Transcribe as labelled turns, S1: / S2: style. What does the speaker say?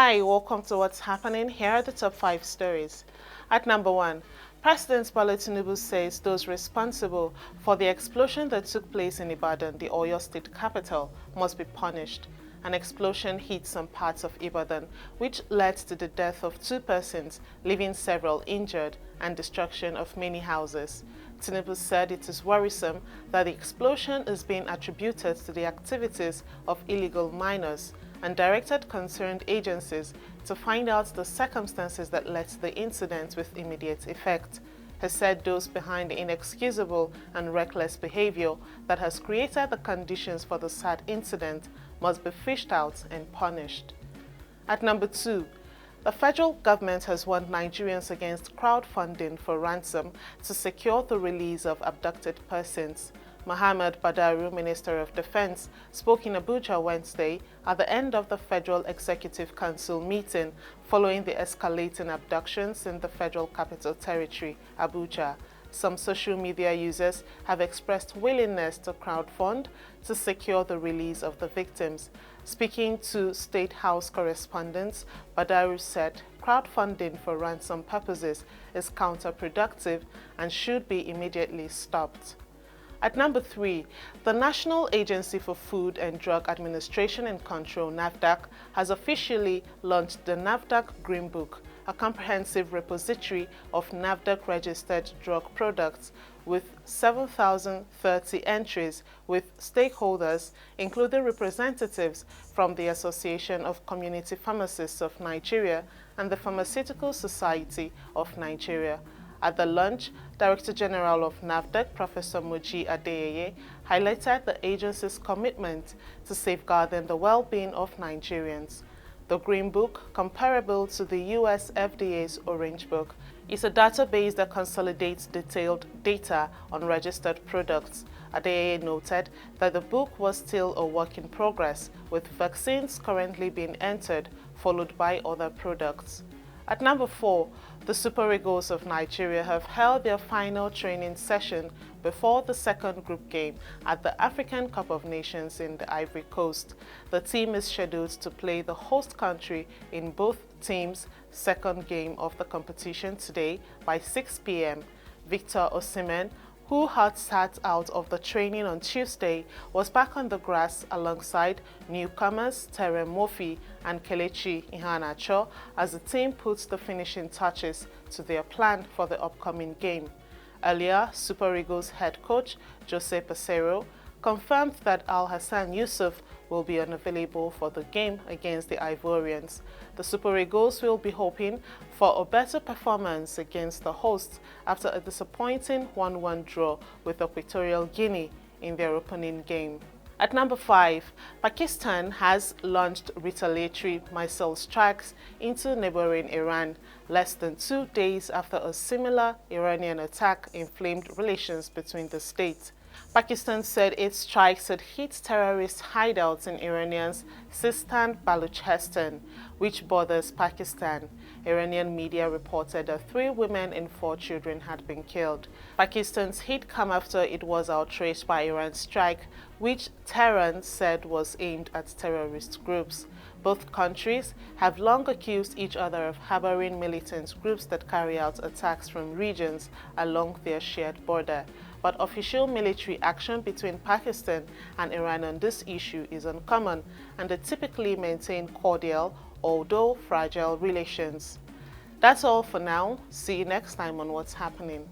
S1: Hi, welcome to What's Happening. Here are the top 5 stories. At number 1, President Bola Tinubu says those responsible for the explosion that took place in Ibadan, the Oyo state capital, must be punished. An explosion hit some parts of Ibadan, which led to the death of 2 persons, leaving several injured, and destruction of many houses. Tinubu said it is worrisome that the explosion is being attributed to the activities of illegal miners and directed concerned agencies to find out the circumstances that led to the incident with immediate effect. He said those behind the inexcusable and reckless behavior that has created the conditions for the sad incident must be fished out and punished. At number 2, the federal government has warned Nigerians against crowdfunding for ransom to secure the release of abducted persons. Mohammed Badaru, Minister of Defense, spoke in Abuja Wednesday at the end of the Federal Executive Council meeting following the escalating abductions in the Federal Capital Territory, Abuja. Some social media users have expressed willingness to crowdfund to secure the release of the victims. Speaking to State House correspondents, Badaru said crowdfunding for ransom purposes is counterproductive and should be immediately stopped. At number 3, the National Agency for Food and Drug Administration and Control, NAFDAC, has officially launched the NAFDAC Green Book, a comprehensive repository of NAFDAC-registered drug products with 7,030 entries with stakeholders, including representatives from the Association of Community Pharmacists of Nigeria and the Pharmaceutical Society of Nigeria. At the launch, Director General of NAFDAC, Professor Moji Adeyeye, highlighted the agency's commitment to safeguarding the well-being of Nigerians. The Green Book, comparable to the US FDA's Orange Book, is a database that consolidates detailed data on registered products. Adeyeye noted that the book was still a work in progress, with vaccines currently being entered, followed by other products. At number 4, the Super Eagles of Nigeria have held their final training session before the second group game at the African Cup of Nations in the Ivory Coast. The team is scheduled to play the host country in both teams' second game of the competition today by 6 p.m. Victor Osimhen, who had sat out of the training on Tuesday, was back on the grass alongside newcomers Terem Murphy and Kelechi Iheanacho as the team puts the finishing touches to their plan for the upcoming game. Earlier, Super Eagles head coach Jose Peseiro confirmed that Al-Hassan Yusuf will be unavailable for the game against the Ivorians. The Super Eagles will be hoping for a better performance against the hosts after a disappointing 1-1 draw with Equatorial Guinea in their opening game. At number 5, Pakistan has launched retaliatory missile strikes into neighboring Iran less than 2 days after a similar Iranian attack inflamed relations between the states. Pakistan said its strikes had hit terrorist hideouts in Iranian's Sistan-Baluchistan, which borders Pakistan. Iranian media reported that 3 women and 4 children had been killed. Pakistan's hit came after it was outraged by Iran's strike, which Tehran said was aimed at terrorist groups. Both countries have long accused each other of harboring militant groups that carry out attacks from regions along their shared border. But official military action between Pakistan and Iran on this issue is uncommon, and they typically maintain cordial, although fragile, relations. That's all for now. See you next time on What's Happening.